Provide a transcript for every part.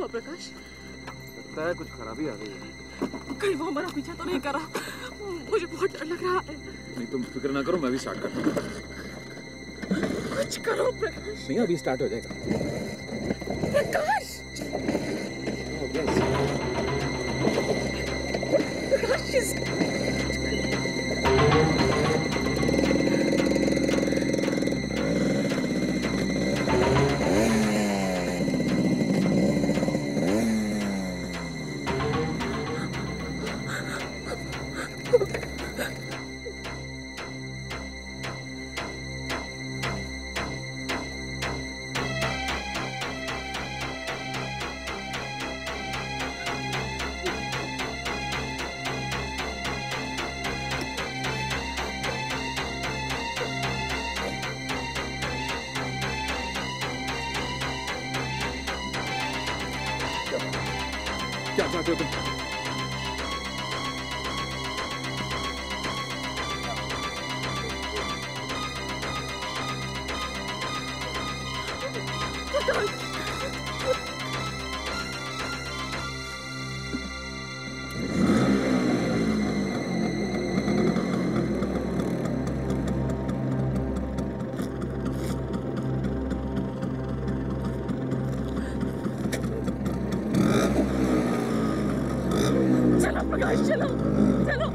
हुआ प्रकाश? लगता है कुछ खराबी आ गई है। कहीं वो हमारा पीछा तो नहीं कर रहा? मुझे बहुत डर लग रहा है। नहीं तुम फिक्र ना करो, मैं भी स्टार्ट करता हूँ। कुछ करो प्रकाश। नहीं अभी स्टार्ट हो जाएगा। प्रकाश! प्रकाश! क्या चाहते हो तुम? चलो प्रकाश, चलो चलो।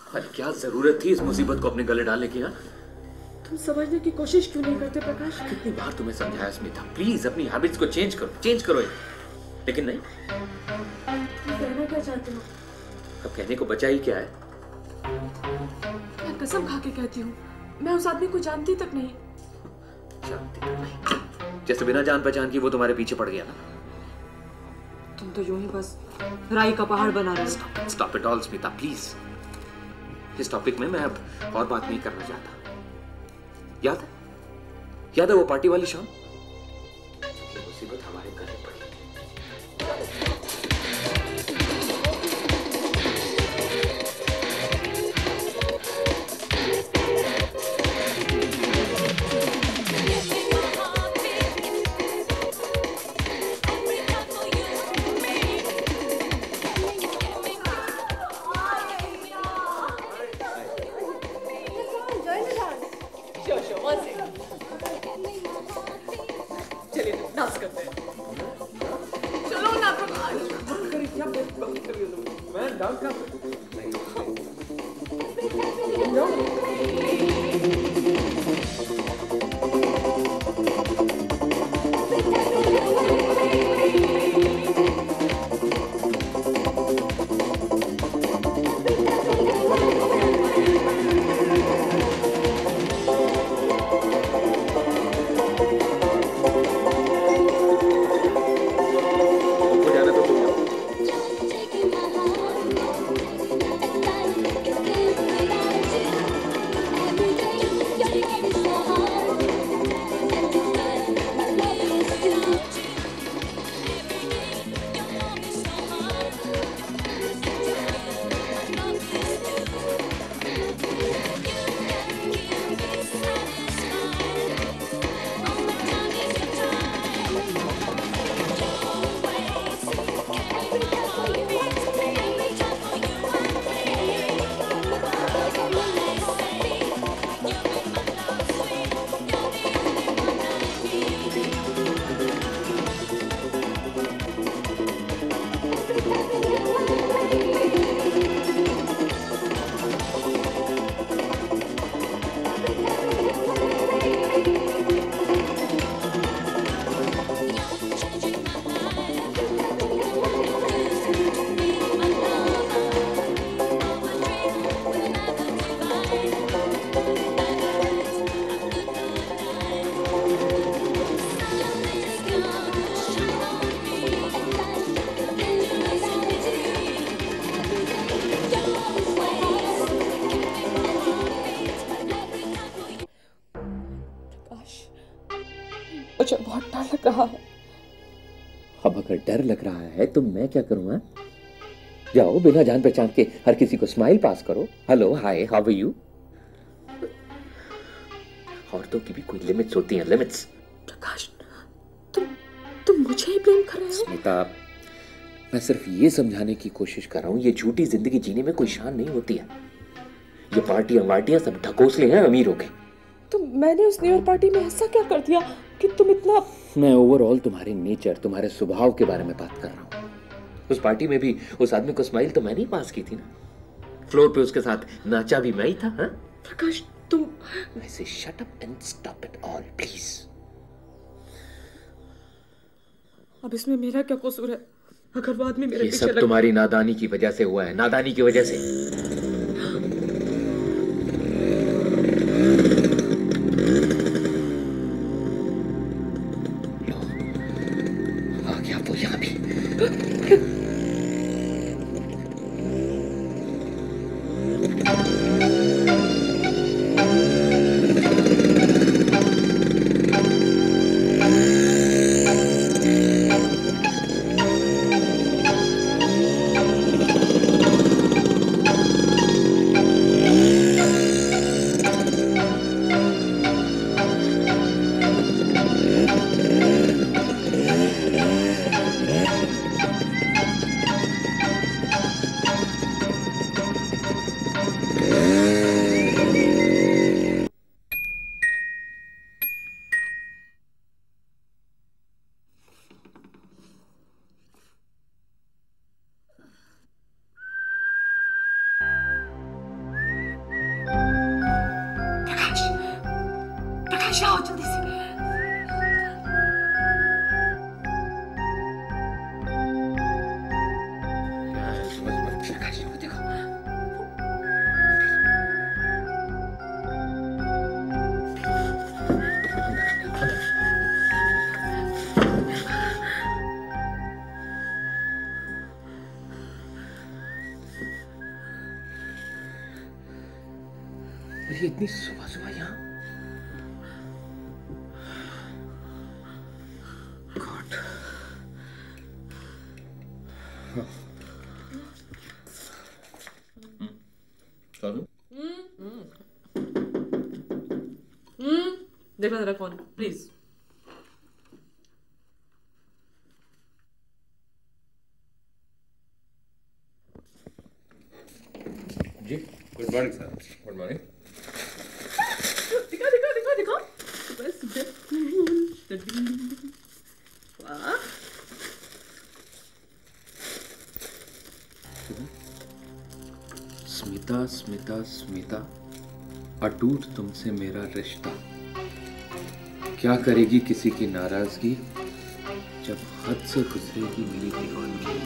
अरे क्या जरूरत थी इस मुसीबत को अपने गले डालने की? तुम समझने की कोशिश क्यों नहीं करते प्रकाश? कितनी बार तुम्हें समझाया स्मिता, प्लीज अपनी हैबिट्स को चेंज करो ये। लेकिन नहीं। तुम कहना क्या चाहते हो? अब कहने को बचा ही क्या है? मैं कसम खा के कहती हूँ, मैं उस आदमी को जानती तक नहीं। जानती तक नहीं? जैसे बिना जान पहचान की वो तुम्हारे पीछे पड़ गया ना? तुम तो यूं ही बस राई का पहाड़ बना रहे हो। Stop it all Smita, please. इस टॉपिक में मैं अब और बात नहीं करना चाहता। याद है वो पार्टी वाली शाम? ये मुसीबत हमारे गले पड़ी। चलिए डांस करते हैं। चलो ना प्रकाश। मैं डांस कर मुझे बहुत डर लग रहा है। अब अगर डर लग रहा है तो मैं क्या करूँ? जाओ बिना जान पहचान के हर किसी को स्माइल पास करो। Hello, hi, how are you? औरतों की भी कोई लिमिट्स होती हैं, लिमिट्स। प्रकाश, तुम मुझे ही ब्लेम कर रहे हो? स्मिता, मैं सिर्फ ये समझाने की कोशिश कर रहा हूँ, ये झूठी जिंदगी जीने में कोई शान नहीं होती है। ये पार्टियां वार्टियां सब ढकोसले हैं अमीरों के। तो मैंने उस न्यू ईयर पार्टी में ऐसा क्या कर दिया कि तुम इतना... मैं ओवरऑल तुम्हारे नेचर, तुम्हारे स्वभाव के बारे में बात कर रहा हूँ। उस पार्टी में भी उस आदमी को स्माइल तो मैंने ही पास की थी ना। फ्लोर पे उसके साथ नाचा भी मैं ही था। हाँ प्रकाश, तुम... I say shut up and stop it all, please. अब इसमें मेरा क्या कसूर है? अगर वो आदमी मेरे ये पीछे सब तुम्हारी नादानी की वजह से हुआ है, नादानी की वजह से। लो, आ गया वो यहाँ भी। प्रकाश, आओ जल्दी से। प्रकाश, वो देखो। ये इतनी सुबह सुबह यहाँ? गॉड। देखना जरा फोन प्लीज। जी, good morning sir. Good morning. दिखा दिखा दिखा दिखा। बस वाह। स्मिता स्मिता स्मिता, अटूट तुमसे मेरा रिश्ता, क्या करेगी किसी की नाराजगी जब हद से गुजरेगी मेरी दीवानगी।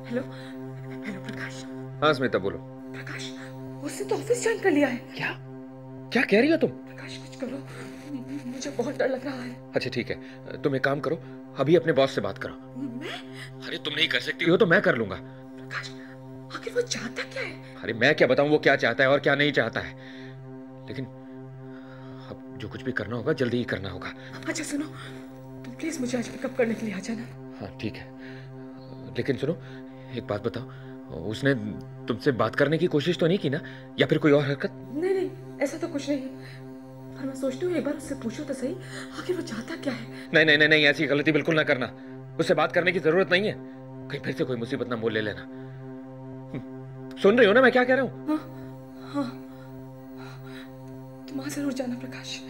हेलो हेलो प्रकाश। हाँ स्मिता बोलो। प्रकाश, उसने तो ऑफिस ज्वाइन कर लिया है। क्या क्या कह रही हो तुम? प्रकाश कुछ करो, मुझे बहुत डर लग रहा है। अच्छा ठीक है, तुम एक काम करो, अभी अपने बॉस से बात करो। मैं? अरे तुम नहीं कर सकती हो तो मैं कर लूंगा। प्रकाश, आखिर वो चाहता क्या है? अरे मैं क्या बताऊं वो क्या चाहता है और क्या नहीं चाहता है, लेकिन अब जो कुछ भी करना होगा जल्दी ही करना होगा। अच्छा सुनो, तुम प्लीज मुझे आज पिकअप करने के लिए आ जाना। हाँ ठीक है, लेकिन सुनो एक बात बताओ, उसने तुमसे बात करने की कोशिश तो नहीं की ना, या फिर कोई और हरकत? नहीं नहीं, ऐसा तो कुछ नहीं है, पर मैं सोचती हूँ एक बार उससे पूछो तो सही, आखिर वो चाहता क्या है। नहीं नहीं नहीं नहीं, ऐसी गलती बिल्कुल ना करना। उससे बात करने की जरूरत नहीं है, कहीं फिर से कोई मुसीबत ना मोल ले लेना। सुन रही हो ना मैं क्या कह रहा हूँ? हाँ हाँ, तुम वहां जरूर जाना प्रकाश।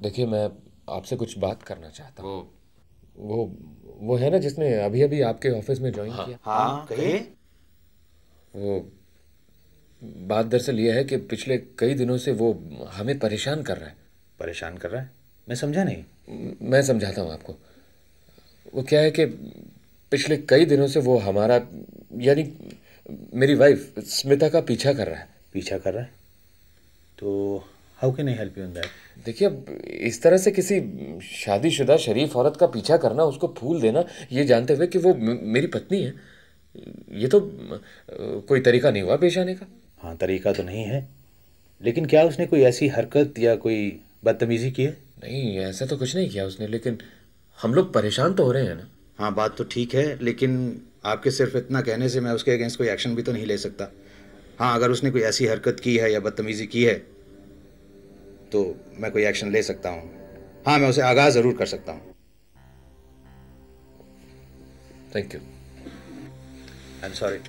देखिए मैं आपसे कुछ बात करना चाहता हूँ। वो है ना जिसने अभी अभी आपके ऑफिस में ज्वाइन किया। हाँ कहिए। वो बात दरअसल ये है कि पिछले कई दिनों से वो हमें परेशान कर रहा है। परेशान कर रहा है? मैं समझा नहीं। मैं समझाता हूँ आपको। वो क्या है कि पिछले कई दिनों से वो हमारा यानी मेरी वाइफ स्मिता का पीछा कर रहा है। पीछा कर रहा है? तो how can I help you in that? देखिए अब इस तरह से किसी शादीशुदा शरीफ औरत का पीछा करना, उसको फूल देना, ये जानते हुए कि वो मेरी पत्नी है, ये तो कोई तरीका नहीं हुआ पेश आने का। हाँ तरीका तो नहीं है, लेकिन क्या उसने कोई ऐसी हरकत या कोई बदतमीजी की है? नहीं ऐसा तो कुछ नहीं किया उसने, लेकिन हम लोग परेशान तो हो रहे हैं ना। हाँ बात तो ठीक है, लेकिन आपके सिर्फ इतना कहने से मैं उसके अगेंस्ट कोई एक्शन भी तो नहीं ले सकता। हाँ अगर उसने कोई ऐसी हरकत की है या बदतमीजी की है तो मैं कोई एक्शन ले सकता हूँ। हाँ मैं उसे आगाह ज़रूर कर सकता हूँ। Thank you. I am sorry.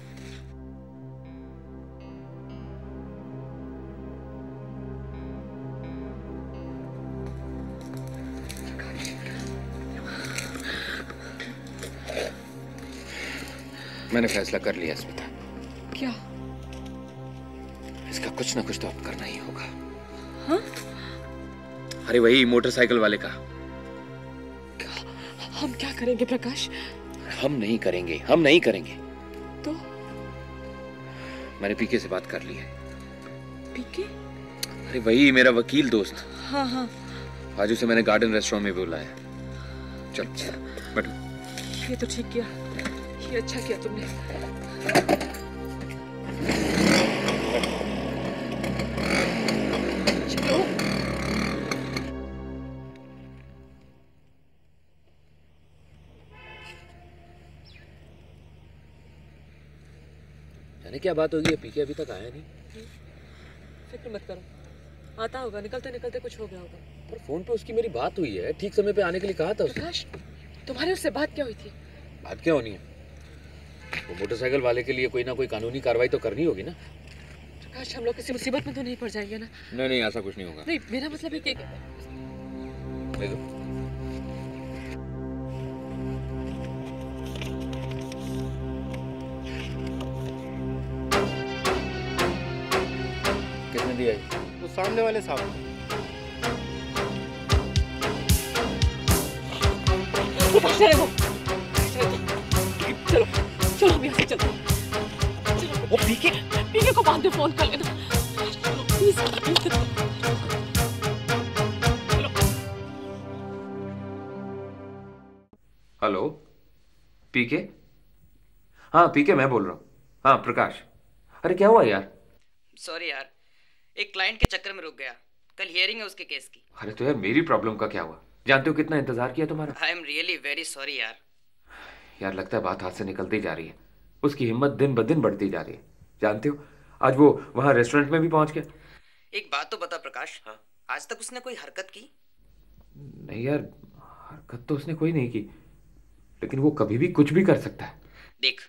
मैंने फैसला कर लिया स्मिता। क्या? इसका कुछ ना कुछ तो अब करना ही होगा। हाँ? अरे वही मोटरसाइकिल वाले का। हम क्या करेंगे प्रकाश? हम नहीं करेंगे, हम नहीं करेंगे। तो? मैंने पीके से बात कर ली है। पीके? अरे वही मेरा वकील दोस्त। हाँ हाँ। आज उसे मैंने गार्डन रेस्टोरेंट में बुलाया। चल बैठो। ये तो ठीक किया, ये अच्छा किया तुमने। चलो। जाने क्या बात होगी, पीके अभी तक आया नहीं। फिक्र मत करो, आता होगा, निकलते निकलते कुछ हो गया होगा। पर फोन पे उसकी मेरी बात हुई है, ठीक समय पे आने के लिए कहा था उसने। प्रकाश, तुम्हारी उससे बात क्या हुई थी? बात क्या होनी है, वो मोटरसाइकिल वाले के लिए कोई ना कोई कानूनी कार्रवाई तो करनी होगी ना। प्रकाश, हम लोग किसी मुसीबत में तो नहीं पड़ जाएंगे ना? नहीं नहीं ऐसा कुछ नहीं होगा। नहीं, मेरा मतलब है कि दे दो। कितने दिया है? वो सामने वाले साहब। चलो चलो, हम यहाँ से चलते हैं। चलो। वो पीके पीके को बाद में फोन कर लेना। चलो प्लीज। हेलो पीके? हाँ पीके मैं बोल रहा हूँ। हाँ प्रकाश। अरे क्या हुआ यार? सॉरी यार, एक क्लाइंट के चक्कर में रुक गया। कल हियरिंग है उसके केस की। अरे तो यार मेरी प्रॉब्लम का क्या हुआ? जानते हो कितना इंतजार किया तुम्हारा। I am really very sorry यार। यार लगता है बात हाथ से निकलती जा रही है। उसकी हिम्मत दिन ब दिन बढ़ती जा रही है। जानते हो आज वो वहां रेस्टोरेंट में भी पहुंच गया। एक बात तो बता प्रकाश, हाँ? आज तक उसने कोई हरकत की? नहीं यार, हरकत तो उसने कोई नहीं की, लेकिन वो कभी भी कुछ भी कर सकता है। देख,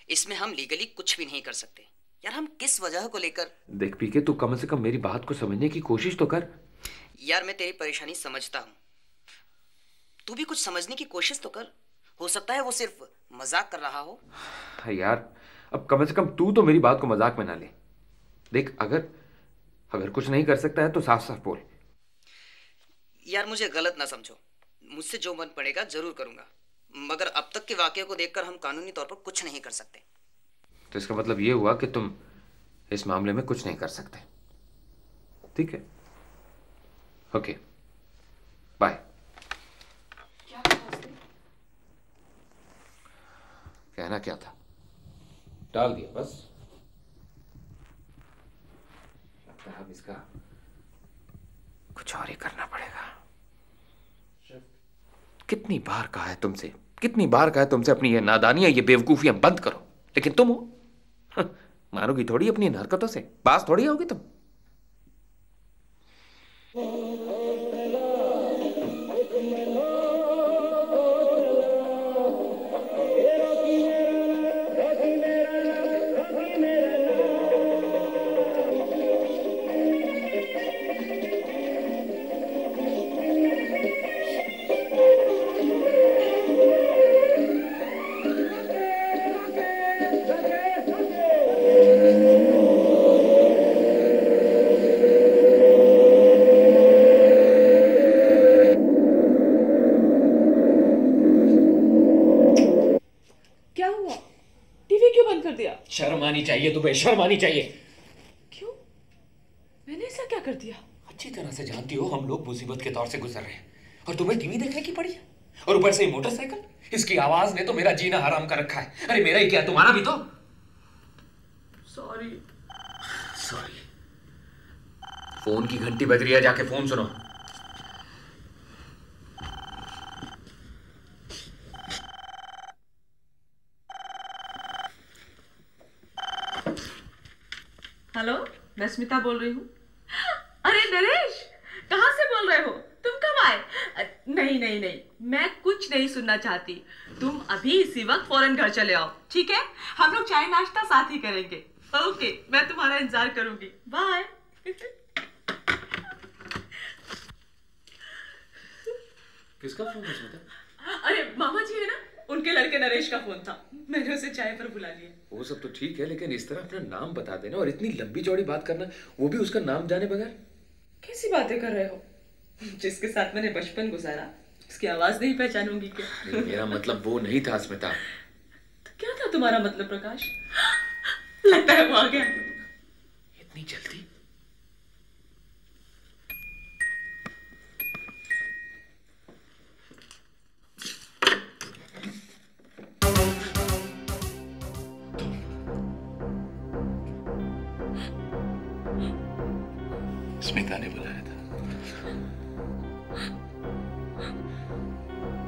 इसमें हम लीगली कुछ भी नहीं कर सकते यार। हम किस वजह को लेकर? देख पीके, तू कम से कम मेरी बात को समझने की कोशिश तो कर। यार मैं तेरी परेशानी समझता हूँ, तू भी कुछ समझने की कोशिश तो कर। हो सकता है वो सिर्फ मजाक कर रहा हो। यार अब कम से कम तू तो मेरी बात को मजाक में ना ले। देख अगर कुछ नहीं कर सकता है तो साफ साफ बोल। यार मुझे गलत ना समझो, मुझसे जो मन पड़ेगा जरूर करूंगा, मगर अब तक के वाकये को देखकर हम कानूनी तौर पर कुछ नहीं कर सकते। तो इसका मतलब ये हुआ कि तुम इस मामले में कुछ नहीं कर सकते, ठीक है? Okay bye. क्या कहा उसने? कहना क्या था, डाल दिया बस। लगता है अब इसका कुछ और ही करना पड़ेगा। कितनी बार कहा है तुमसे, कितनी बार कहा है तुमसे अपनी ये नादानियां, ये बेवकूफियां बंद करो, लेकिन तुम हो मानोगी थोड़ी अपनी इन हरकतों से, बास थोड़ी होगी तुम। क्या हुआ? टीवी क्यों बंद कर दिया? शर्म आनी चाहिए तुम्हें, शर्म आनी चाहिए। क्यों? मैंने ऐसा क्या कर दिया? अच्छी तरह से जानती हो हम लोग मुसीबत के दौर से गुजर रहे हैं और तुम्हें टीवी देखने की पड़ी है, और ऊपर से मोटरसाइकिल, इसकी आवाज ने तो मेरा जीना हराम कर रखा है। अरे मेरा ही क्या, तुम्हारा भी तो। सॉरी। सॉरी। फोन की घंटी बज रही है, जाके फोन सुनो। हेलो, मैं स्मिता बोल रही हूँ। अरे नरेश, कहाँ से बोल रहे हो? तुम कब आए? नहीं नहीं नहीं, मैं कुछ नहीं सुनना चाहती। तुम अभी इसी वक्त फौरन घर चले आओ, ठीक है? हम लोग चाय नाश्ता साथ ही करेंगे। ओके, मैं तुम्हारा इंतजार करूंगी। बाय। किसका फोन है स्मिता? अरे मामा जी है ना, उनके लड़के नरेश का फोन था, मैंने उसे चाय पर बुला लिया। वो सब तो ठीक है, लेकिन इस तरह अपना नाम बता देना और इतनी लंबी चौड़ी बात करना, वो भी उसका नाम जाने बगैर। कैसी बातें कर रहे हो? जिसके साथ मैंने बचपन गुजारा उसकी आवाज नहीं पहचानूंगी क्या? नहीं, मेरा मतलब वो नहीं था स्मिता। तो क्या था तुम्हारा मतलब प्रकाश? लगता है वो आ गया। इतनी जल्दी? स्मिता ने बुलाया था।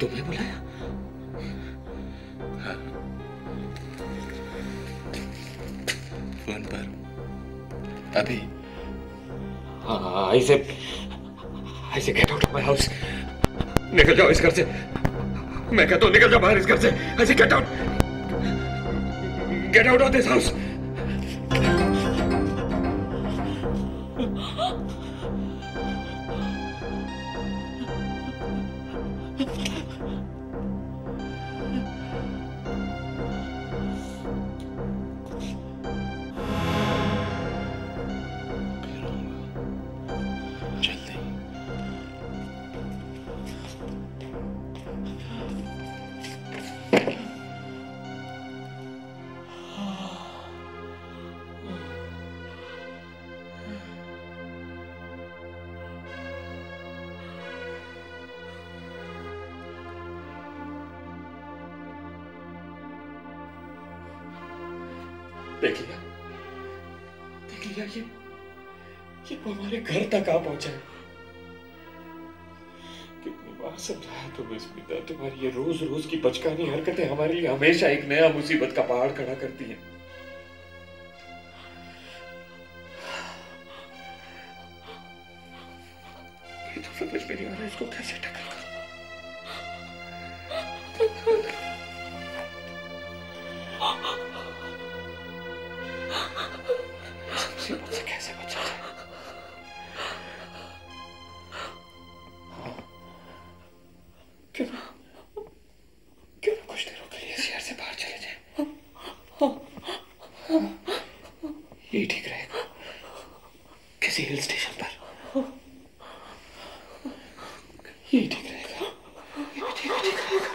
तुम्हें बुलाया? हाँ, फोन पर अभी। हाँ, ऐसे get out of my house. निकल जाओ इस घर से। मैं कहता हूँ निकल जाओ बाहर इस घर से। ऐसे get out of this house. जल्दी। देख लिया ये हमारे घर तक आ पहुंचा है। कितनी बार समझाया तुम्हें स्मिता, तुम्हारी ये रोज रोज की बचकानी हरकतें हमारे लिए हमेशा एक नया मुसीबत का पहाड़ खड़ा करती हैं। ये तो समझ में नहीं आ रहा इसको कैसे टैकल करूं। इस मुसीबत से कैसे बचा जाए? क्यों ना कुछ देरों के लिए शहर से बाहर चले जाए। यही ठीक रहेगा, किसी हिल स्टेशन पर। यही ठीक रहेगा, ये भी ठीक रहेगा।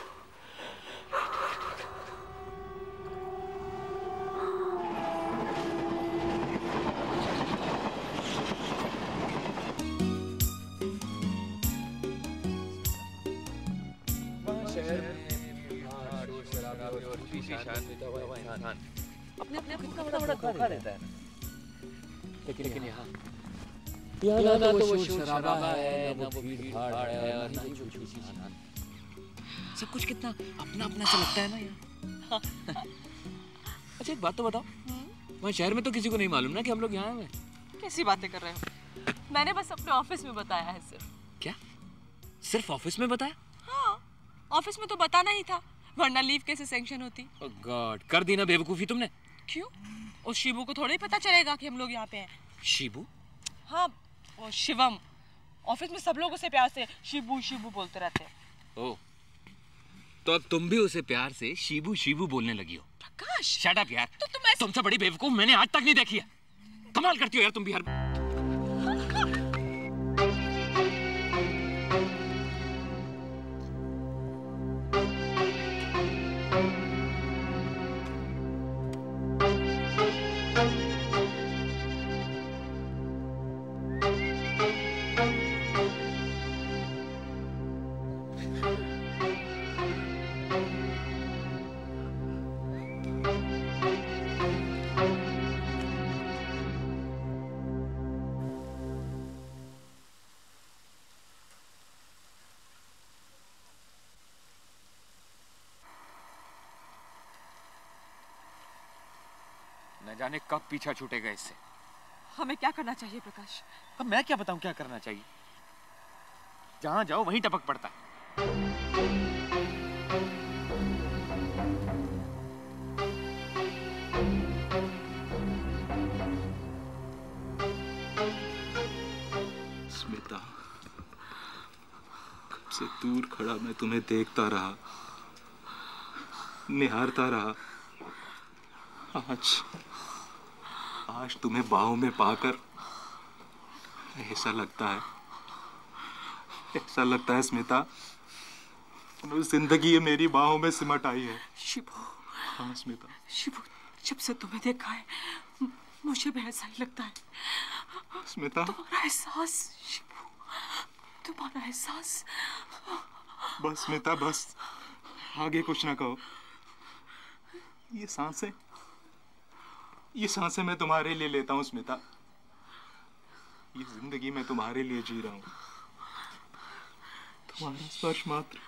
इंसान अपने अपने कितना बड़ा धोखा देता है ना। लेकिन यहाँ ना तो वो शराबा है, ना वो भीड़ भाड़ है, और ना ही वो किसी जान। सब कुछ कितना अपना अपना सा लगता है ना यार। अच्छा एक बात तो बताओ, वहाँ शहर में तो किसी को नहीं मालूम ना कि हम लोग यहाँ हैं। कैसी बातें कर रहे हो? मैंने बस अपने ऑफिस में बताया है सिर्फ। क्या सिर्फ ऑफिस में बताया? हाँ, ऑफिस में तो बताना ही था, वरना लीव कैसे सैंक्शन होती। ओह गॉड, कर दी ना बेवकूफी तुमने। क्यों? उस शिबू को थोड़ा ही पता चलेगा कि हम लोग यहाँ पे हैं। शिबू? हाँ, वो शिवम। ऑफिस में सब लोग उसे प्यार से शिबू शिबू बोलते रहते हैं। ओह, तो अब तुम भी उसे प्यार से शिबू शिबू बोलने लगी हो? प्रकाश, शट अप यार। तो तुम ऐसे... तुमसे बड़ी बेवकूफ मैंने आज तक नहीं देखी है। कमाल करती हो यार तुम भी हर। न जाने कब पीछा छूटेगा इससे। हमें क्या करना चाहिए प्रकाश? अब मैं क्या बताऊं क्या करना चाहिए? जहां जाओ वहीं टपक पड़ता है। स्मिता, कब से दूर खड़ा मैं तुम्हें देखता रहा, निहारता रहा। आज तुम्हें बाहों में पाकर ऐसा लगता है स्मिता, जिंदगी मेरी बाहों में सिमट आई है। शिबू। हाँ स्मिता। शिबू, जब से तुम्हें देखा है मुझे भी ऐसा ही लगता है। स्मिता, तुम्हारा एहसास शिबू, तुम्हारा एहसास। बस स्मिता बस, आगे कुछ ना कहो। ये सांसें मैं तुम्हारे लिए लेता हूँ स्मिता। ये जिंदगी मैं तुम्हारे लिए जी रहा हूँ। तुम्हारा स्पर्श मात्र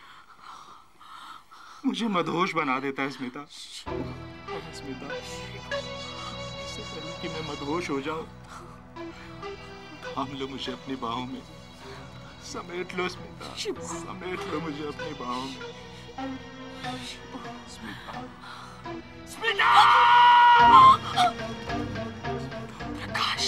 मुझे मदहोश बना देता है स्मिता। स्मिता, इससे पहले कि मैं मदहोश हो जाऊं, थाम लो मुझे अपनी बाहों में, समेट लो स्मिता, समेट लो मुझे अपनी बाहों में। स्मिता, स्मिता! प्रकाश,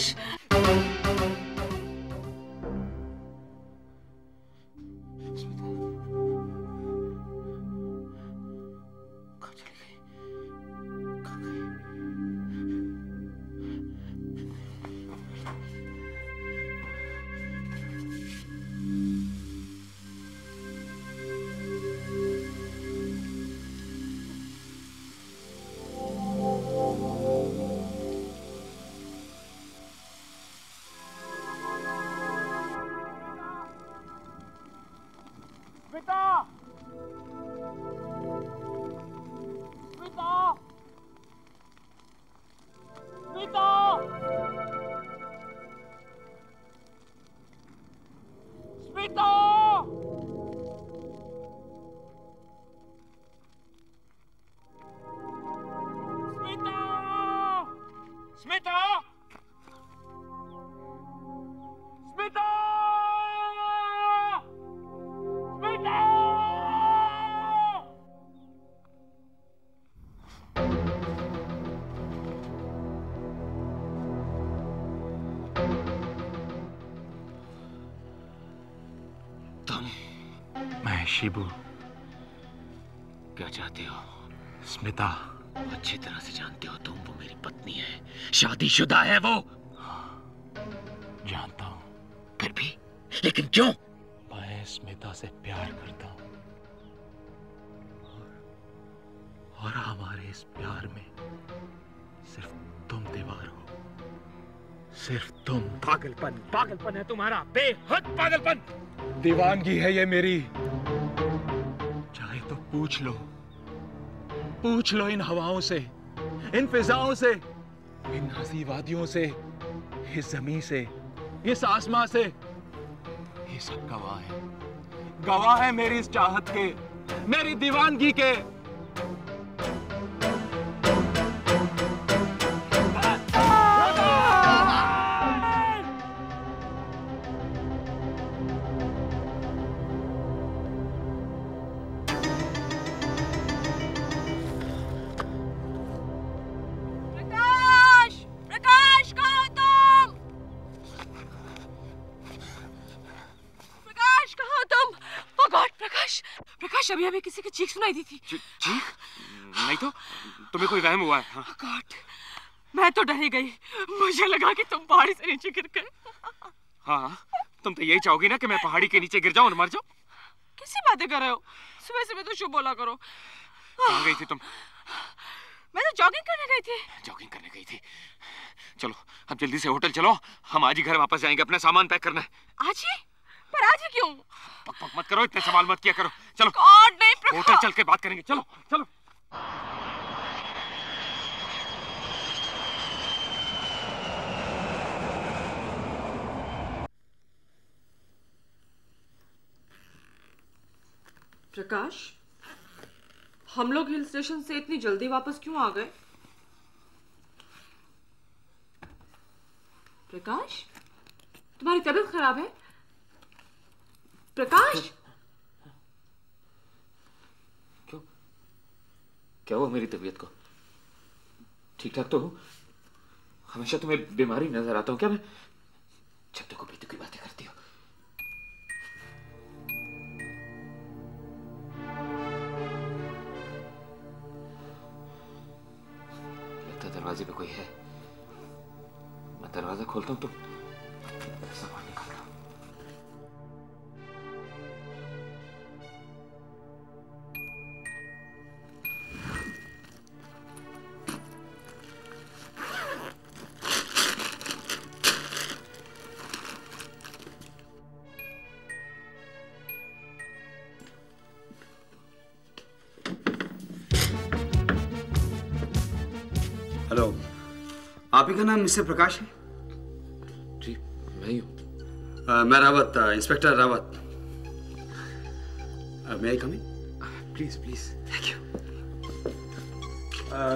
शिबू, क्या चाहते हो? स्मिता, अच्छी तरह से जानते हो तुम, वो मेरी पत्नी है, शादीशुदा है वो। जानता हूं। फिर भी लेकिन क्यों? मैं स्मिता से प्यार करता हूं, और हमारे इस प्यार में सिर्फ तुम दीवार हो, सिर्फ तुम। पागलपन है तुम्हारा, बेहद पागलपन। दीवानगी है ये मेरी। चाहे तो पूछ लो इन हवाओं से इन फिजाओं से, इन हंसी वादियों से, इस जमीन से, इस आसमां से, ये सब गवाह है, गवाह है मेरी इस चाहत के, मेरी दीवानगी के। अभी हमें किसी की चीख सुनाई दी थी। चीख? नहीं तो तुम्हें कोई वहम हुआ है? हाँ? गॉड, मैं तो डर ही गई। मुझे लगा कि तुम पहाड़ी से नीचे गिर गए। हाँ, तुम तो यही चाहोगी ना कि मैं पहाड़ी के नीचे गिर जाऊं और मर जाऊं? कैसी बातें कर रहे हो? सुबह सुबह तो शुभ बोला करो। कहाँ गई थी तुम? मैं तो जॉगिंग करने गई थी। जॉगिंग करने गई थी? चलो अब जल्दी से होटल चलो, हम आज ही घर वापस जाएंगे, अपना सामान पैक करना है। आज ही? पर आज ही क्यों? पक पक मत करो, इतने सवाल मत किया करो। चलो गॉड नहीं, होटल चल के बात करेंगे। चलो चलो। प्रकाश, हम लोग हिल स्टेशन से इतनी जल्दी वापस क्यों आ गए? प्रकाश, तुम्हारी तबीयत खराब है? प्रकाश, क्यों? क्या हुआ मेरी तबीयत को? ठीक ठाक तो हूँ। हमेशा तुम्हें बीमारी नजर आता हूँ क्या मैं? जब देखो बेतु की बातें करती हो। लगता है दरवाजे पे कोई है। मैं दरवाजा खोलता हूँ तो सामान निकाल रहा हूँ। हेलो, आप ही का नाम मिस्टर प्रकाश है? जी मैं ही हूँ। मैं Rawat, inspector Rawat. May I come in? Please please. Thank you.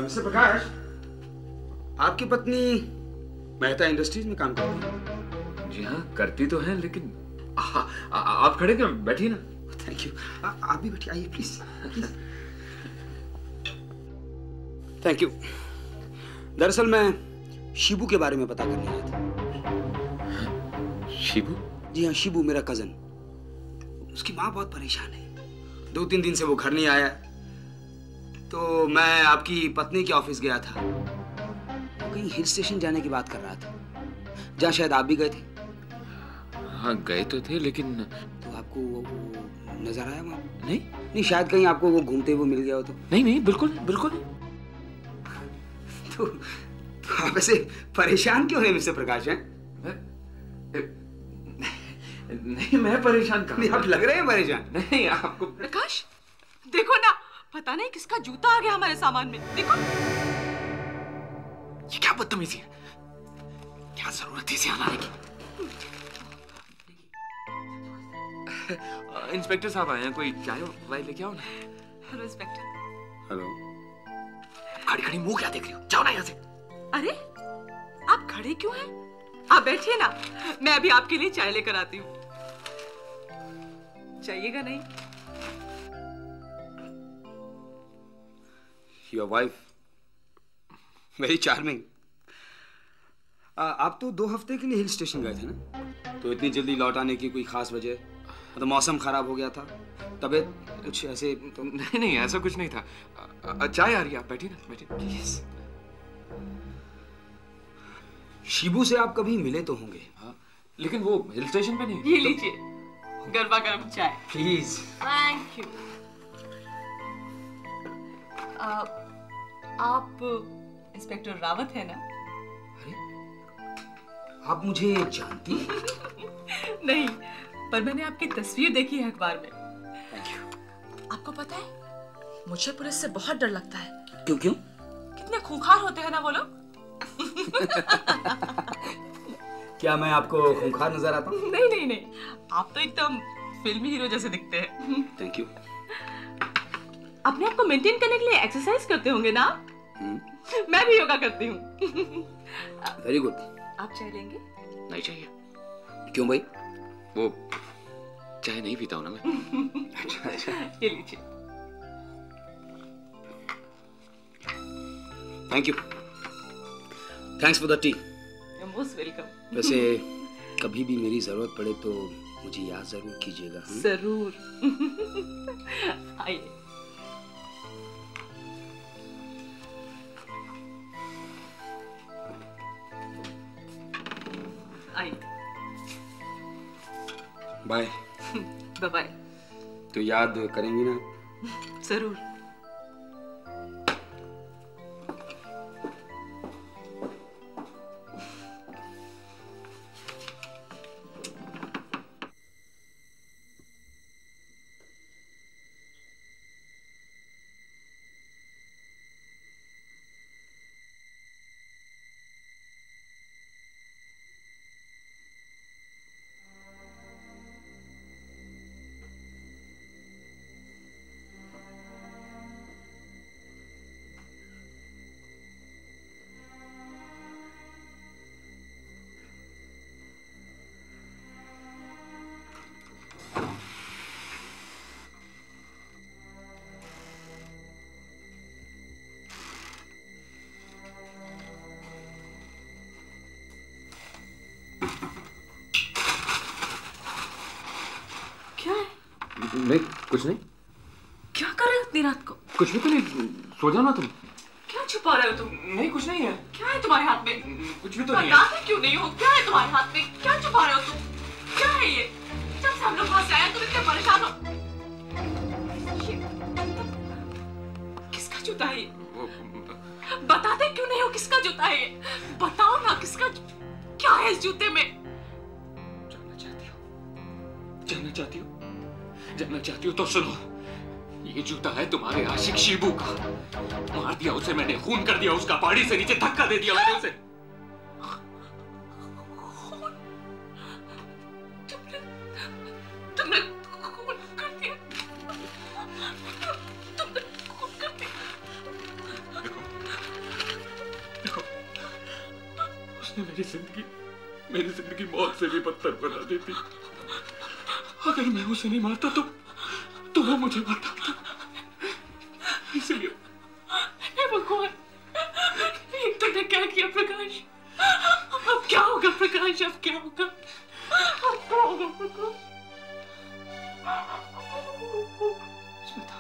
Mister Prakash, आपकी पत्नी मेहता इंडस्ट्रीज में काम करती है? जी हाँ करती तो है, लेकिन आप खड़े क्यों? बैठिए ना। Thank you. आप भी बैठिए, आइए प्लीज। Thank you. दरअसल मैं शिबू के बारे में पता करने आया था। शिबू? जी हाँ, शिबू मेरा कजन। उसकी माँ बहुत परेशान है, 2-3 दिन से वो घर नहीं आया। तो मैं आपकी पत्नी के ऑफिस गया था। वो कहीं हिल स्टेशन जाने की बात कर रहा था, जहाँ शायद आप भी गए थे। हाँ गए तो थे, लेकिन तो आपको वो नजर आया वहाँ? नहीं नहीं, शायद कहीं आपको वो घूमते हुए मिल गया हो तो। नहीं नहीं, बिल्कुल बिल्कुल। तो आप ऐसे परेशान क्यों हैं मिस्टर प्रकाश? हैं? नहीं मैं परेशान कहाँ? नहीं, आप लग रहे हैं परेशान। नहीं आपको। प्रकाश, देखो ना, पता नहीं किसका जूता आ गया हमारे सामान में। देखो। ये क्या बदतमीजी है? क्या जरूरत थी इसे आने की? इंस्पेक्टर साहब आए हैं, कोई चाय वाय लेके आओ ना। Hello inspector. हेलो। खड़ी खड़ी मुंह क्या देख रही हो? जाओ ना यहाँ से। अरे, आप खड़े क्यों हैं? आप बैठिए ना, मैं अभी आपके लिए चाय लेकर आती हूँ। चाहिएगा नहीं? Your wife very charming. आप तो 2 हफ्ते के लिए हिल स्टेशन गए थे ना? तो इतनी जल्दी लौट आने की कोई खास वजह? मतलब मौसम खराब हो गया था, तबीयत कुछ ऐसे तो? नहीं नहीं ऐसा कुछ नहीं था। चाय आ रही है, आप बैठिए ना, बैठिए प्लीज। शिबू से आप कभी मिले तो होंगे? हाँ, लेकिन वो हिल स्टेशन पे नहीं। ये लीजिए गरमा गरम चाय। प्लीज। Thank you. आप इंस्पेक्टर रावत है ना? अरे, आप मुझे जानती हैं? नहीं, पर मैंने आपकी तस्वीर देखी है अखबार में। Thank you. आपको पता है, मुझे पुलिस से बहुत डर लगता है। क्यों क्यों? कितने खूंखार होते हैं ना वो लोग। क्या मैं आपको खूंखार नजर आता हूँ? नहीं नहीं नहीं, आप तो एकदम फिल्मी हीरो जैसे दिखते हैं। Thank you. अपने आप को मेंटेन करने के लिए एक्सरसाइज करते होंगे ना? मैं भी योगा करती हूँ। Very good. आप चाय लेंगे? नहीं चाहिए। क्यों भाई? वो चाय नहीं पीता हूँ ना मैं। अच्छा। ये लीजिए। Thank you. Thanks for the T. You're most welcome। वैसे कभी भी मेरी जरूरत पड़े तो मुझे याद जरूर कीजिएगा। जरूर। आइए। आइए। बाय। Bye bye. तो याद करेंगी ना? जरूर। नहीं, कुछ नहीं। क्या कर रहे हो इतनी रात को? कुछ भी तो नहीं, सो जाओ ना तुम। क्या छुपा रहे हो तुम? नहीं, कुछ नहीं है। क्या है तुम्हारे हाथ में? कुछ भी तो नहीं है। बताते क्यों नहीं हो? क्या है तुम्हारे हाथ में? क्या छुपा रहे हो तुम? क्या है ये? जब से हम लोग वहां से आए तुम इतने परेशान हो। किसका जूता है ये? बताते क्यों नहीं हो किसका जूता है ये? बताओ ना किसका, क्या है इस जूते में? जानना चाहती हो? जानना चाहती हो? जानना चाहती हो तो सुनो। ये जूता है तुम्हारे आशिक शिबू का। मार दिया उसे मैंने, खून कर दिया उसका, पहाड़ी से नीचे धक्का दे दिया मैंने उसे। तुमने खून कर दिया। तुमने खून कर दिया। देखो, उसने मेरी जिंदगी मौत से भी बदतर बना दी थी। अगर मैं उसे नहीं मारता तो वो मुझे मारता था। इसलिए भगवान, तुमने क्या किया प्रकाश? अब क्या होगा प्रकाश? अब क्या होगा? अब क्या होगा प्रकाश? स्मिता,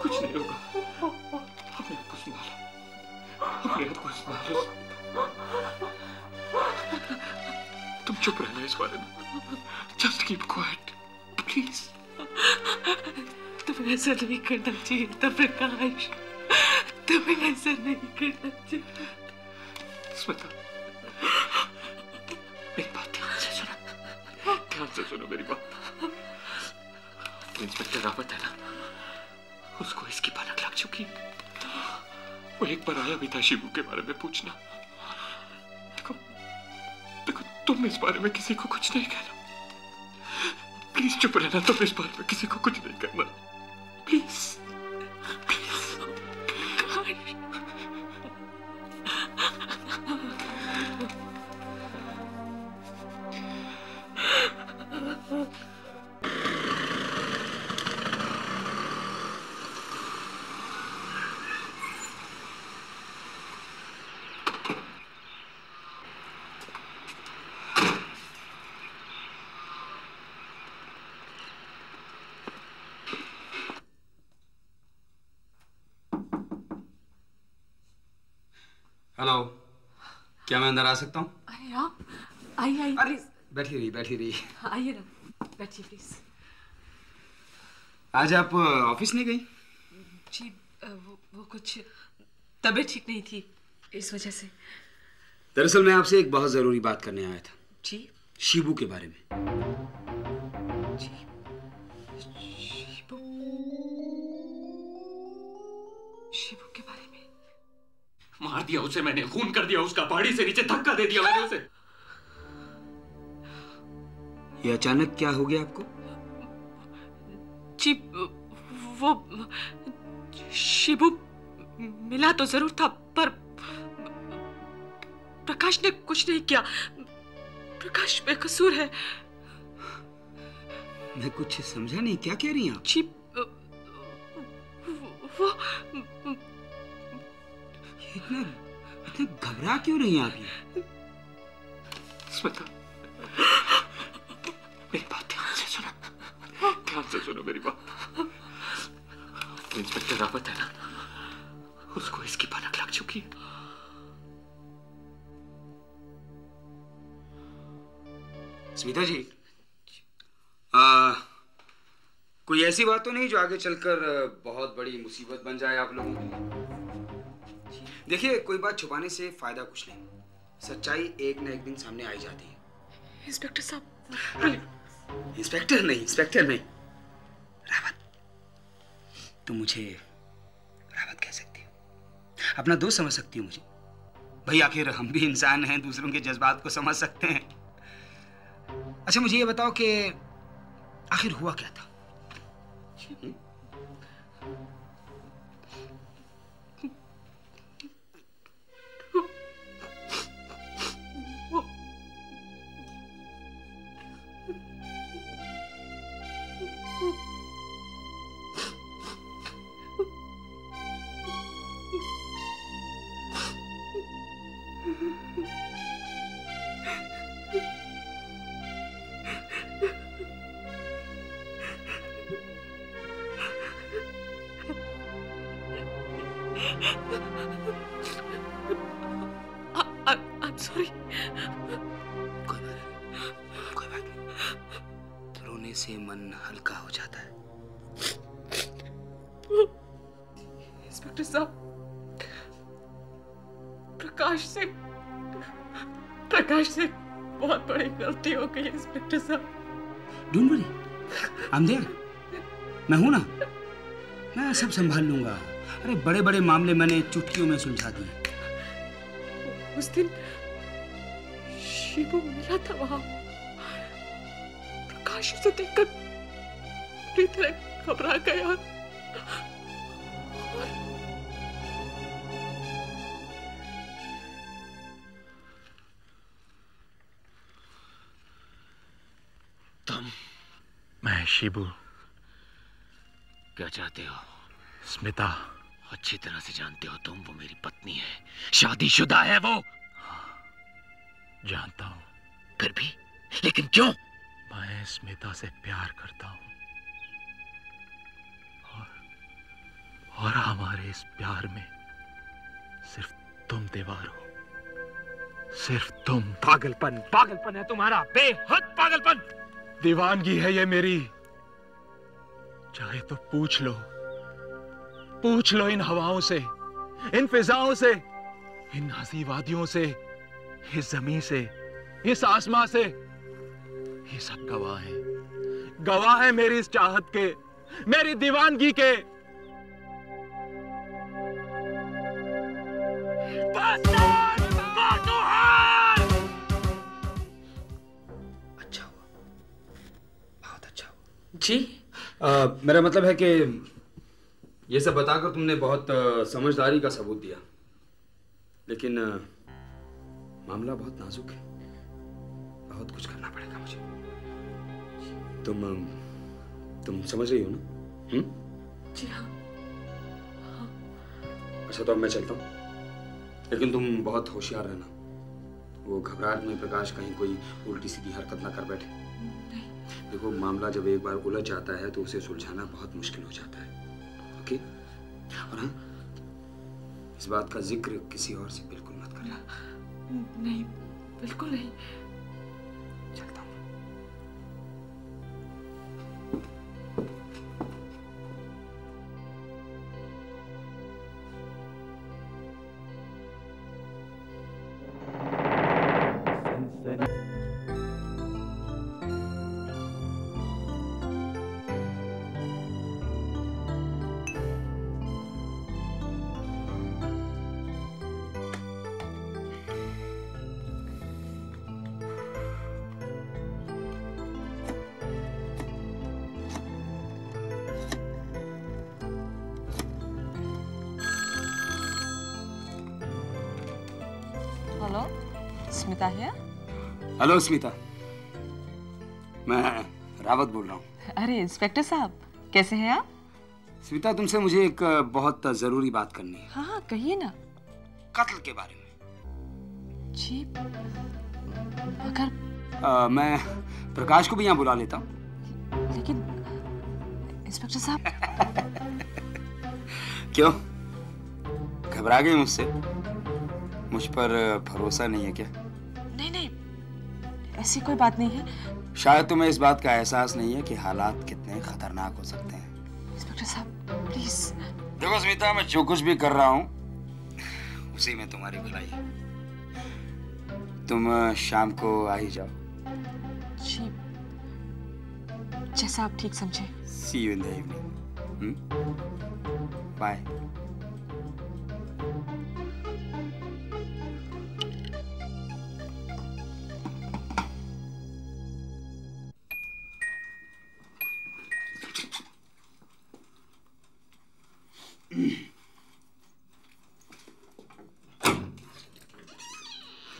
कुछ नहीं होगा। अपने आप को संभालो, अपने आप को संभालो। तुम चुप रहना इस बारे में। Just keep quiet, please. तुम्हें ऐसा नहीं करना चाहिए था प्रकाश। तुम्हें ऐसा नहीं करना चाहिए। स्मिता, मेरी बात ध्यान से सुनो। ध्यान से सुनो मेरी बात। इंस्पेक्टर रावत है ना, उसको इसकी भनक लग चुकी है। वो एक बार आया भी था शिबू के बारे में पूछना। देखो, तुम इस बारे में किसी को कुछ नहीं कहना। प्लीज चुप रहना। तुम इस बारे में किसी को कुछ नहीं करना। Please, please. हेलो, क्या मैं अंदर आ सकता हूँ? अरे आप आइए अरे बैठी रही। आइए ना, बैठिए प्लीज। आज आप ऑफिस नहीं गई? जी वो कुछ तबीयत ठीक नहीं थी, इस वजह से। दरअसल मैं आपसे एक बहुत जरूरी बात करने आया था। जी? शिबू के बारे में। जी, शिबू के बारे में? मार दिया उसे मैंने, खून कर दिया उसका, पहाड़ी से नीचे धक्का दे दिया मैंने उसे। ये अचानक क्या हो गया आपको? जी वो शिबू मिला तो जरूर था, पर प्रकाश ने कुछ नहीं किया। प्रकाश बेकसूर है। मैं कुछ समझा नहीं, क्या कह रही हैं आप? जी वो इतना घबरा क्यों रही हैं आप? ये स्मिता, मेरी बात ध्यान से सुनो, ध्यान से सुनो मेरी बात। इंस्पेक्टर रावत है ना, उसको इसकी भनक लग चुकी है। स्मिता जी, कोई ऐसी बात तो नहीं जो आगे चलकर बहुत बड़ी मुसीबत बन जाए आप लोगों के लिए? देखिए, कोई बात छुपाने से फायदा कुछ नहीं, सच्चाई एक न एक दिन सामने आई जाती है। इंस्पेक्टर साहब। इंस्पेक्टर नहीं, रावत। तुम मुझे रावत कह सकती हो, अपना दोस्त समझ सकती हो मुझे। भाई आखिर हम भी इंसान हैं, दूसरों के जज्बात को समझ सकते हैं। अच्छा मुझे ये बताओ कि आखिर हुआ क्या था? I'm sorry. कोई बात नहीं, रोने से मन हल्का हो जाता है। इंस्पेक्टर साहब, प्रकाश से बहुत बड़ी गलती हो गई इंस्पेक्टर साहब। Don't worry, I am there. मैं हूं ना, मैं सब संभाल लूंगा। अरे बड़े बड़े मामले मैंने चुटकियों में सुलझा दिए। उस दिन शिबू मिला था वहां। प्रकाश उसे देखकर पूरी तरह घबरा गया। मैं शिबू। क्या चाहते हो? स्मिता। अच्छी तरह से जानते हो तुम, वो मेरी पत्नी है, शादीशुदा है वो। जानता हूं। फिर भी लेकिन क्यों? मैं स्मिता से प्यार करता हूं और हमारे इस प्यार में सिर्फ तुम दीवार हो, सिर्फ तुम। पागलपन है तुम्हारा, बेहद पागलपन। दीवानगी है ये मेरी। चाहे तो पूछ लो इन हवाओं से, इन फिजाओं से, इन हंसी वादियों से, इस जमीन से, इस आसमां से। ये सब गवाह है मेरी इस चाहत के, मेरी दीवानगी के। अच्छा हुआ, बहुत अच्छा हुआ। जी मेरा मतलब है कि ये सब बताकर तुमने बहुत समझदारी का सबूत दिया, लेकिन मामला बहुत नाजुक है, बहुत कुछ करना पड़ेगा मुझे। तुम समझ रही हो ना? जी हाँ। अच्छा तो अब मैं चलता हूँ, लेकिन तुम बहुत होशियार रहना। वो घबराहट में प्रकाश कहीं कोई उल्टी सीधी हरकत ना कर बैठे। देखो, मामला जब एक बार उलझ जाता है तो उसे सुलझाना बहुत मुश्किल हो जाता है। ओके? और हाँ, इस बात का जिक्र किसी और से बिल्कुल मत करना। नहीं, बिल्कुल नहीं। चलता हूँ। हेलो, स्मिता है? हेलो स्मिता, मैं रावत बोल रहा हूँ। अरे इंस्पेक्टर साहब, कैसे हैं आप? स्मिता, तुमसे मुझे एक बहुत जरूरी बात करनी है। हाँ हाँ, कहिए ना। कत्ल के बारे में। जी, मगर मैं प्रकाश को भी यहाँ बुला लेता हूँ। लेकिन इंस्पेक्टर साहब। क्यों, घबरा गई मुझसे? मुझ पर भरोसा नहीं है क्या? नहीं नहीं, ऐसी कोई बात नहीं है। शायद तुम्हें इस बात का एहसास नहीं है कि हालात कितने खतरनाक हो सकते हैं। इंस्पेक्टर साहब प्लीज। देखो स्मिता, मैं जो कुछ भी कर रहा हूँ उसी में तुम्हारी भलाई है। तुम शाम को आ ही जाओ। जी, जैसा आप ठीक समझे। See you in the evening. Bye.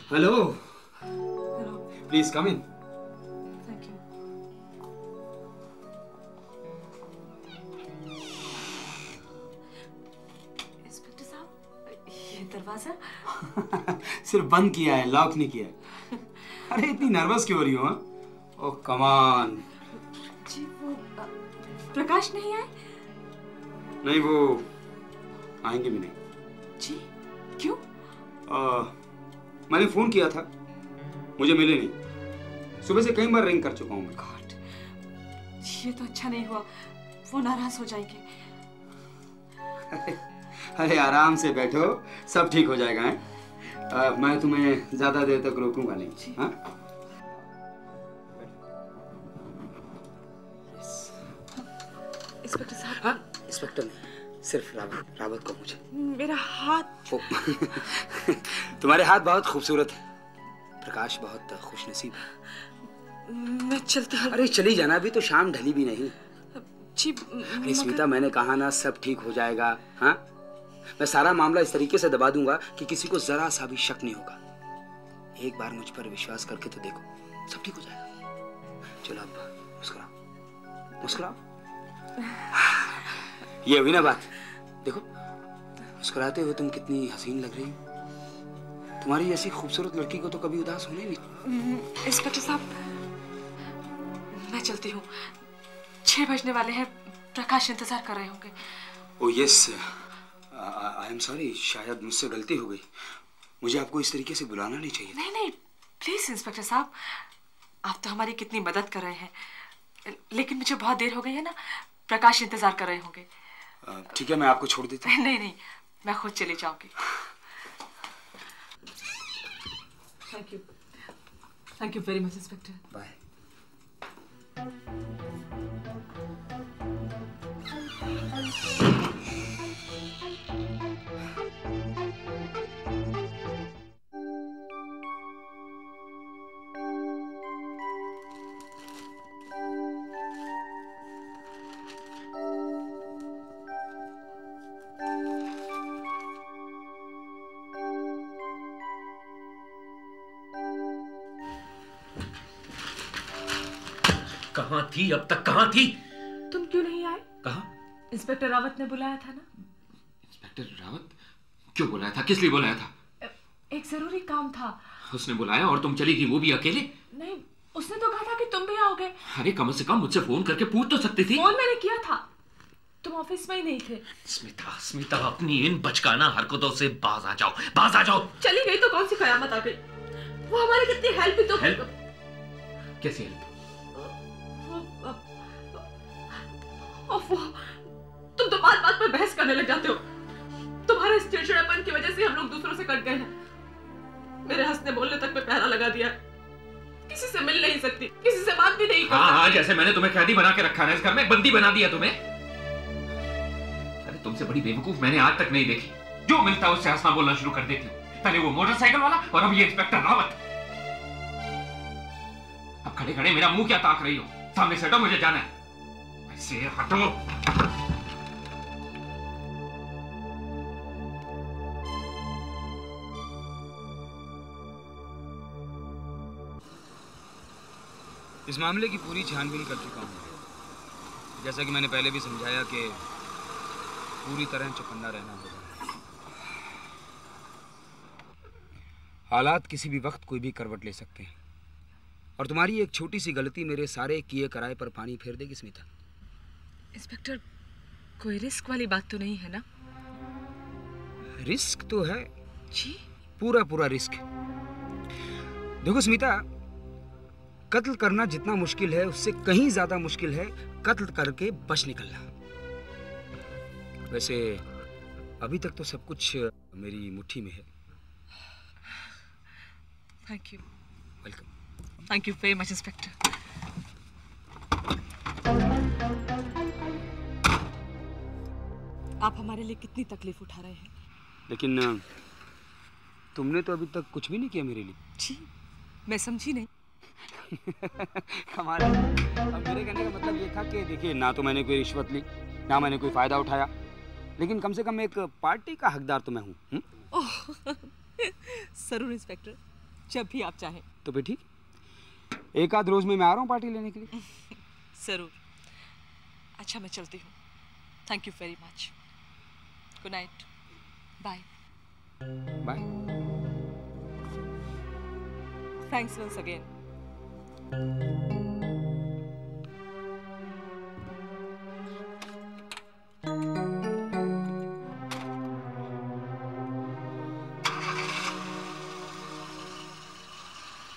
Hello. Hello. Please come in. Thank you. Inspector साहब, ये दरवाजा सिर्फ बंद किया है, लॉक नहीं किया है। अरे इतनी नर्वस क्यों हो रही हो? ओह कमान। जी, वो प्रकाश नहीं आए? नहीं, वो आएंगे भी नहीं। जी, क्यों? मैंने फोन किया था, मुझे मिले नहीं। सुबह से कई बार रिंग कर चुका हूँ मैं। गॉड, ये तो अच्छा नहीं हुआ, वो नाराज हो जाएंगे। अरे आराम से बैठो, सब ठीक हो जाएगा। है? मैं तुम्हें ज्यादा देर तक रोकूंगा नहीं। हाँ? इंस्पेक्टर साहब। हाँ? इंस्पेक्टर नहीं, सिर्फ रावत को मुझे। मेरा हाथ। तुम्हारे हाथ बहुत खूबसूरत है। प्रकाश बहुत खुशनसीब है। मैं चलती हूँ। अरे चली जाना, अभी तो शाम ढली भी नहीं। जी, अरे स्मिता, मैंने कहा ना सब ठीक हो जाएगा। हाँ, मैं सारा मामला इस तरीके से दबा दूंगा कि किसी को जरा सा भी शक नहीं होगा। एक बार मुझ पर विश्वास करके तो देखो, सब ठीक हो जाएगा। चलो अब मुस्कुराओ, मुस्कुराओ। ये हुई ना बात। देखो, मुस्कुराते हुए तुम कितनी हसीन लग रही हो। तुम्हारी जैसी खूबसूरत लड़की को तो कभी उदास होने नहीं। इंस्पेक्टर साहब, मैं चलती हूँ। 6 बजने वाले हैं, प्रकाश इंतजार कर रहे होंगे। Oh yes, I am sorry, शायद मुझसे गलती हो गई। मुझे आपको इस तरीके से बुलाना नहीं चाहिए। नहीं नहीं, प्लीज इंस्पेक्टर साहब, आप तो हमारी कितनी मदद कर रहे हैं। लेकिन मुझे बहुत देर हो गई है ना, प्रकाश इंतजार कर रहे होंगे। ठीक है, मैं आपको छोड़ देता हूँ। नहीं नहीं, मैं खुद चली जाऊंगी। Thank you very much inspector. Bye. कहाँ थी अब तक, कहाँ थी? तुम क्यों नहीं आए? कहाँ? इंस्पेक्टर रावत ने बुलाया था ना। इंस्पेक्टर रावत? क्यों बुलाया था, किस लिए बुलाया था? एक जरूरी काम था। उसने बुलाया और तुम चली गई, वो भी अकेले? नहीं, उसने तो कहा था कि तुम भी आओगे। अरे कम से कम मुझसे फोन करके पूछ तो सकती थी। फोन मैंने किया था, तुम ऑफिस में ही नहीं थे। स्मिता, स्मिता, अपनी इन बचकाना हरकतों से बाज आ जाओ, बाज आ जाओ। चली गई तो कौन सी कयामत आ गई? वो हमारी कितनी हेल्प भी तो। हेल्प? कैसी हेल्प? तुम तो बात बात पर बहस करने लग जाते हो। तुम्हारे इस चिड़चिड़ापन की वजह से हम लोग दूसरों से कट गए हैं। मेरे हंसने बोलने तक पे पहरा लगा दिया। किसी से मिल नहीं सकती, किसी से बात भी नहीं कर सकती। हाँ, जैसे मैंने तुम्हें कैदी बना के रखा है इस घर में, बंदी बना दिया तुम्हें। अरे तुमसे बड़ी बेवकूफ मैंने आज तक नहीं देखी। जो मिलता है उससे हंसना बोलना शुरू कर देती हूँ। पहले वो मोटरसाइकिल वाला और अब ये इंस्पेक्टर रावत। अब खड़े खड़े मेरा मुंह क्या ताक रही हो? सामने से हटो, मुझे जाना है। ऐसे हटो। इस मामले की पूरी छानबीन कर चुका हूँ। जैसा कि मैंने पहले भी समझाया कि पूरी तरह चौकन्ना रहना होगा। हालात किसी भी वक्त कोई भी करवट ले सकते हैं और तुम्हारी एक छोटी सी गलती मेरे सारे किए कराए पर पानी फेर देगी स्मिता। इंस्पेक्टर, कोई रिस्क वाली बात तो नहीं है ना? रिस्क तो है जी, पूरा रिस्क। देखो स्मिता, कत्ल करना जितना मुश्किल है उससे कहीं ज्यादा मुश्किल है कत्ल करके बच निकलना। वैसे अभी तक तो सब कुछ मेरी मुट्ठी में है। Thank you. Welcome. Thank you very much inspector. आप हमारे लिए कितनी तकलीफ उठा रहे हैं। लेकिन तुमने तो अभी तक कुछ भी नहीं किया मेरे लिए। जी, मैं समझी नहीं। कमाल है। अब मेरे कहने का मतलब ये था कि देखिए, ना तो मैंने कोई रिश्वत ली, ना मैंने कोई फायदा उठाया, लेकिन कम से कम एक पार्टी का हकदार तो मैं हूँ। जरूर इंस्पेक्टर, जब भी आप चाहें। तो फिर ठीक, एक आध रोज में मैं आ रहा हूँ पार्टी लेने के लिए। जरूर। अच्छा, मैं चलती हूँ। Thank you very much. Good night. Bye. Bye. Thanks once again.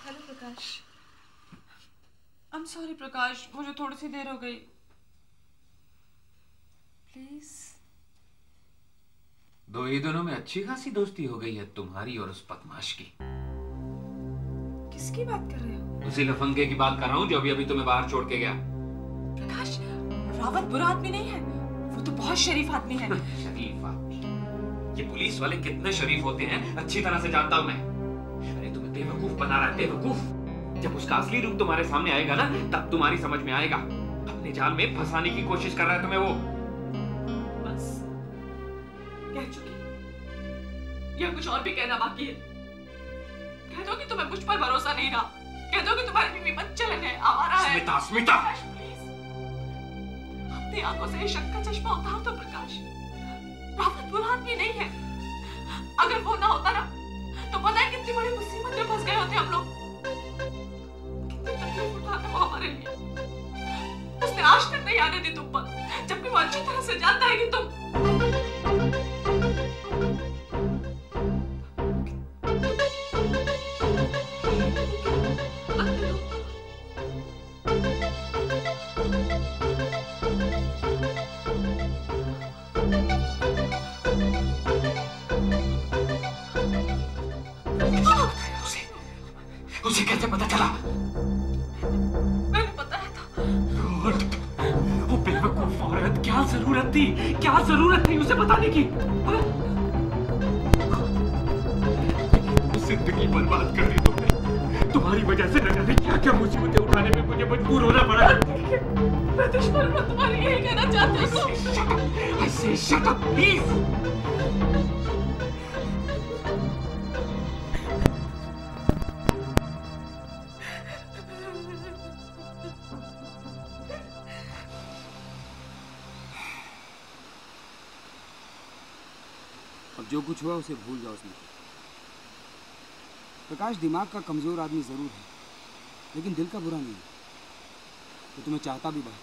Hello Prakash. I am sorry Prakash, मुझे थोड़ी सी देर हो गई। प्लीज। दो ही दिनों में अच्छी खासी दोस्ती हो गई है तुम्हारी और उस बदमाश की। किसकी बात कर रहे हो? उसी लफंगे की बात कर रहा हूँ जो अभी तुम्हें बाहर छोड़ के गया। प्रकाश, रावत बुरा आदमी नहीं है, वो तो बहुत शरीफ आदमी है। शरीफ आदमी? ये पुलिस वाले कितने शरीफ होते हैं अच्छी तरह से जानता हूँ मैं। अरे तुम्हें बेवकूफ बना रहा है, बेवकूफ। जब उसका असली रूप तुम्हारे सामने आएगा ना, तब तुम्हारी समझ में आएगा। अपने जाल में फंसाने की कोशिश कर रहा है तुम्हें वो। बस कह चुकी, या कुछ और भी कहना बाकी है? कह दो कि तुम्हें मुझ पर भरोसा नहीं रहा। कह दो कि तुम्हारी बीवी बदचलन है, आवारा है। स्मिता, स्मिता, प्लीज अपनी आंखों से शक का चश्मा उतार दो प्रकाश। रावत बुरा आदमी नहीं है। अगर वो ना होता ना, तो पता है कितनी बड़ी मुसीबत में फंस गए होते हम लोग। कितनी तकलीफ उठाते वो हमारे लिए। उसने आज तक नहीं आने दी तुम पर, जबकि वो अच्छी तरह से जानता है कि तुम। उसे कैसे पता चला? मैंने बताया था। वो बेवकूफ औरत, क्या जरूरत थी, क्या जरूरत थी उसे बताने की? जिंदगी बर्बाद कर दी तुमने। तुम्हारी वजह से न जाने क्या क्या मुसीबतें उठाने में मुझे मजबूर होना पड़ा। मैं दुश्मन हूं, तुम्हारी यही कहना चाहती हूँ। I say shut up, please. अब जो कुछ हुआ उसे भूल जाओ उसमें। प्रकाश दिमाग का कमजोर आदमी जरूर है, लेकिन दिल का बुरा नहीं है। तो तुम्हें चाहता भी बहुत।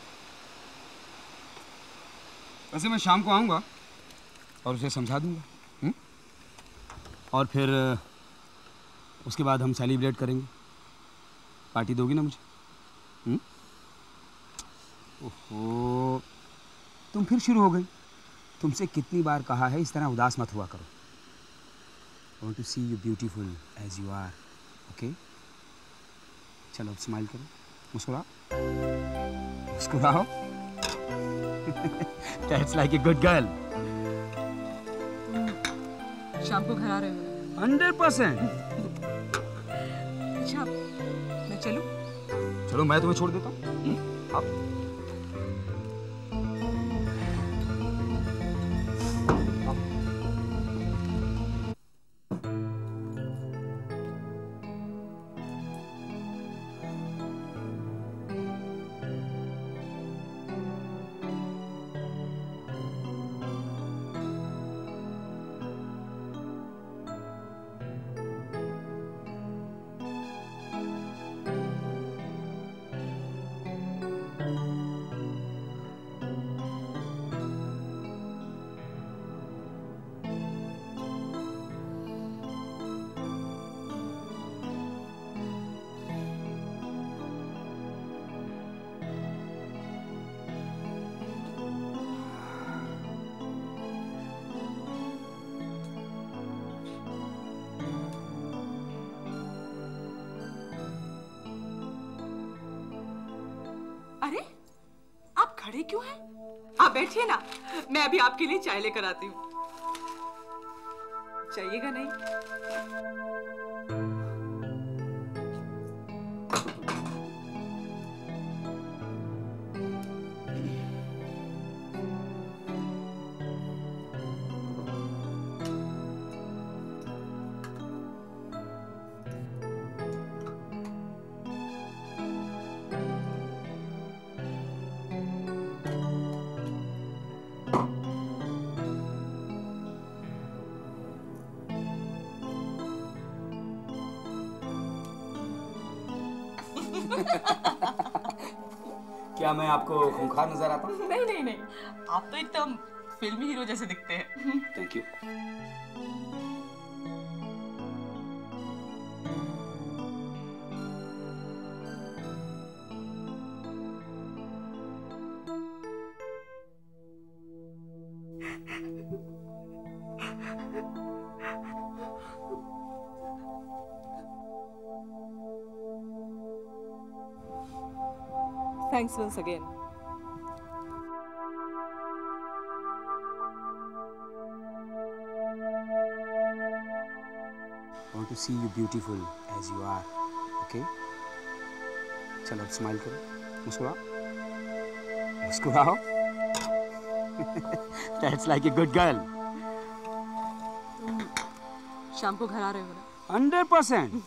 वैसे मैं शाम को आऊँगा और उसे समझा दूंगा। और फिर उसके बाद हम सेलिब्रेट करेंगे। पार्टी दोगी ना मुझे? ओहो, तुम फिर शुरू हो गई। तुमसे कितनी बार कहा है इस तरह उदास मत हुआ करो। I want to see you beautiful as you are, okay? चलो अब स्माइल करो, मुस्कुराओ, मुस्कुराओ। That's like a good girl. शाम को घर आ रहे हो? 100%. अच्छा, मैं चलूं? चलो मैं तुम्हें छोड़ देता हूँ। आप खड़े क्यों हैं? आप बैठिए ना, मैं अभी आपके लिए चाय लेकर आती हूँ। चाहिएगा नहीं? क्या मैं आपको खूंखार नजर आता हूँ? नहीं नहीं नहीं, आप तो एकदम फिल्मी हीरो जैसे दिखते हैं। Thank you. Thanks once again. I want to see you beautiful as you are. Okay? चलो अब स्माइल करो, मुस्कुराओ, मुस्कुराओ। That's like a good girl. शाम को घर आ रहे हो ना? 100%.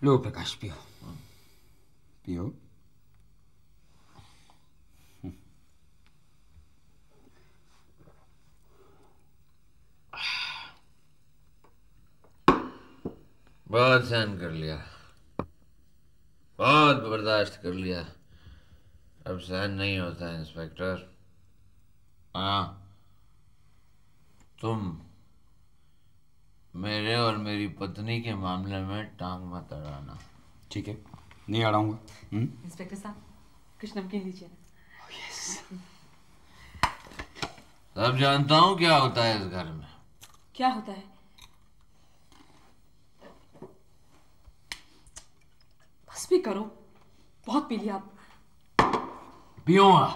लो प्रकाश, पियो पियो। बहुत सहन कर लिया, बहुत बर्दाश्त कर लिया, अब सहन नहीं होता इंस्पेक्टर। हाँ, तुम मेरे और मेरी पत्नी के मामले में टांग मत अड़ाना। ठीक है, नहीं अड़ाऊंगा। इंस्पेक्टर साहब, कुछ नमकीन लीजिए ना। यस। अब जानता हूँ क्या होता है इस घर में। क्या होता है? बस भी करो, बहुत पी लिया आप। पीऊंगा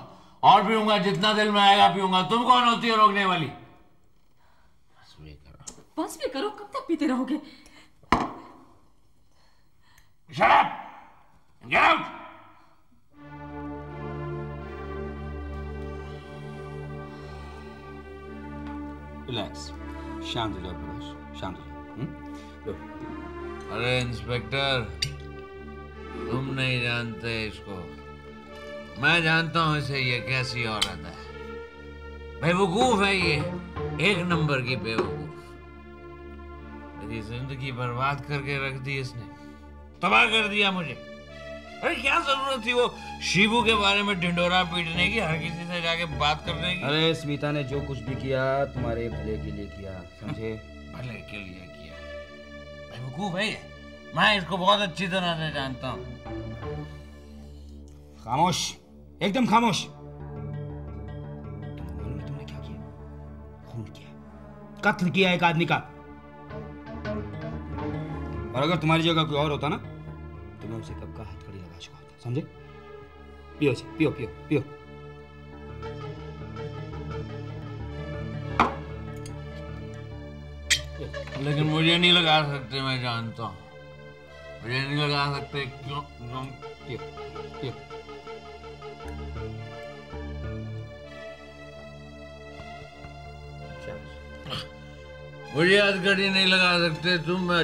और पीऊंगा, जितना दिल में आएगा पीऊंगा। तुम कौन होती हो रोकने वाली? बस भी करो, कब तक पीते रहोगे? Shut up! Get out! Relax, शांत हो जाओ प्रकाश, शांत हो जाओ। अरे इंस्पेक्टर, तुम नहीं जानते इसको, मैं जानता हूं इसे। ये कैसी औरत है, बेवकूफ है ये, एक नंबर की बेवकूफ। मेरी जिंदगी बर्बाद करके रख दी इसने, तबाह कर दिया मुझे। अरे क्या जरूरत थी वो शिबू के बारे में ढिंडोरा पीटने की, हर किसी से जाके बात करने की? अरे स्मिता ने जो कुछ भी किया तुम्हारे भले के लिए किया, समझे? भले के लिए किया। बेवकूफ है ये, मैं इसको बहुत अच्छी तरह से जानता हूँ। खामोश, एकदम खामोश। तुमने क्या किया? खून किया, कत्ल किया एक आदमी का। और अगर तुम्हारी जगह कोई और होता ना, तो मैं उसे कब का हथकड़ी लगा चुका होता, समझे? पियो जी, पियो पियो पियो। लेकिन मुझे नहीं लगा सकते, मैं जानता हूँ, मुझे नहीं लगा सकते। क्यों? पियो पियो। मुझे हथकड़ी नहीं लगा सकते तुम। मैं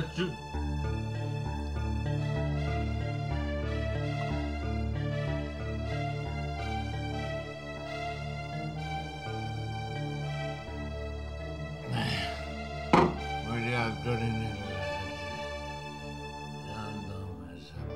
मुझे हथकड़ी नहीं लगा सकते, जानता हूँ मैं सब।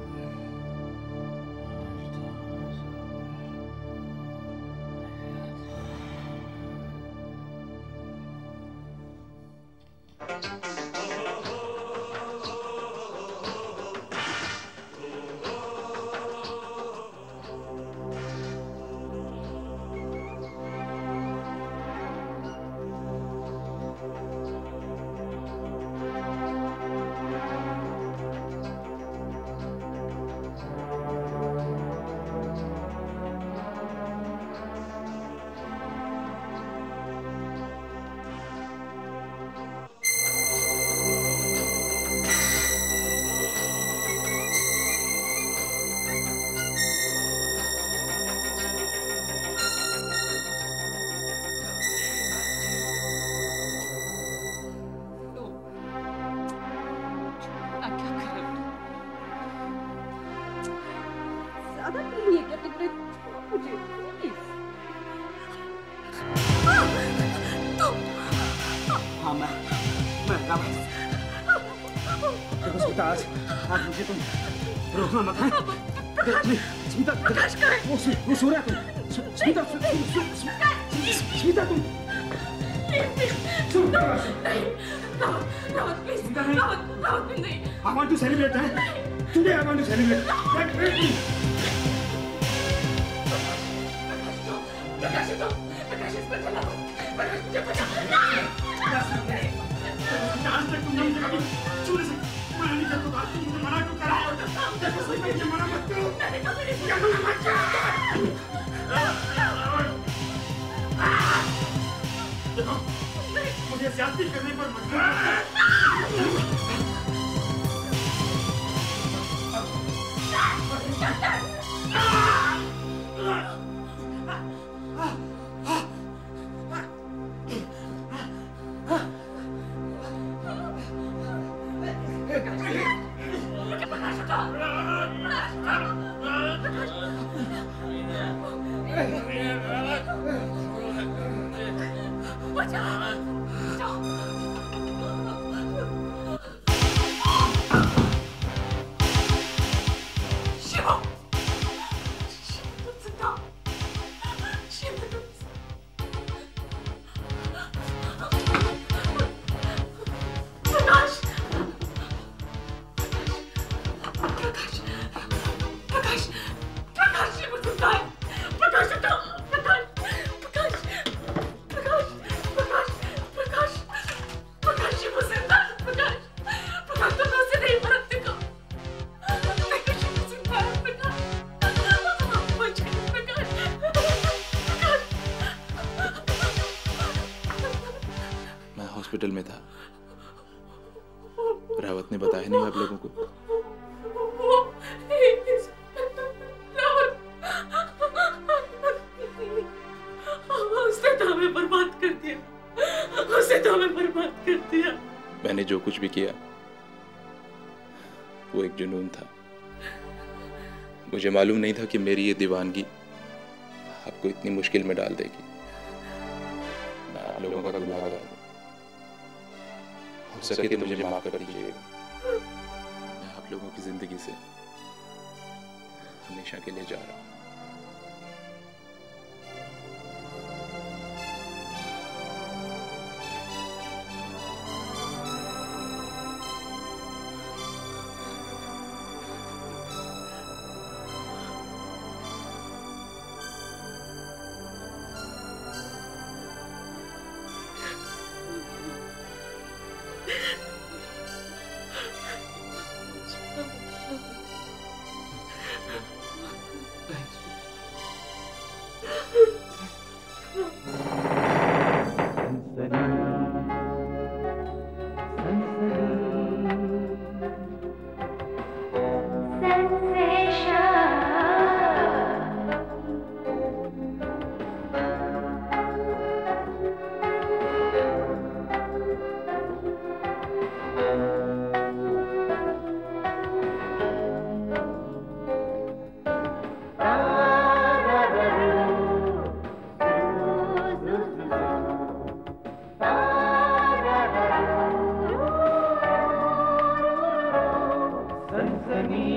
हाँ मैं देखो स्मिता, आज मुझे तुम रोकना मत है। नहीं स्मिता, वो सो रहा है। तुम स्मिता, स्मिता तुम नहीं। I want to celebrate, today I want to celebrate. आज तक तुमने मुझे कभी छूने से मना नहीं किया, तो आज तुम मुझे मना क्यों करा? देखो स्मिता, मुझे मना मत करो। क्या मना मत करो? देखो मुझे ज्यादती करने पर मजबूर मत करो। हॉस्पिटल में था। रावत ने बताया नहीं आप लोगों को? उसने तो हमें बर्बाद कर दिया, उसने तो हमें बर्बाद कर दिया। मैंने जो कुछ भी किया वो एक जुनून था। मुझे मालूम नहीं था कि मेरी ये दीवानगी आपको इतनी मुश्किल में डाल देगी। मैं आप लोगों का गुनाहगार हूं। हो सके तो मुझे माफ कर दीजिएगा। मैं आप लोगों की जिंदगी से हमेशा के लिए जा रहा हूं। सनसनी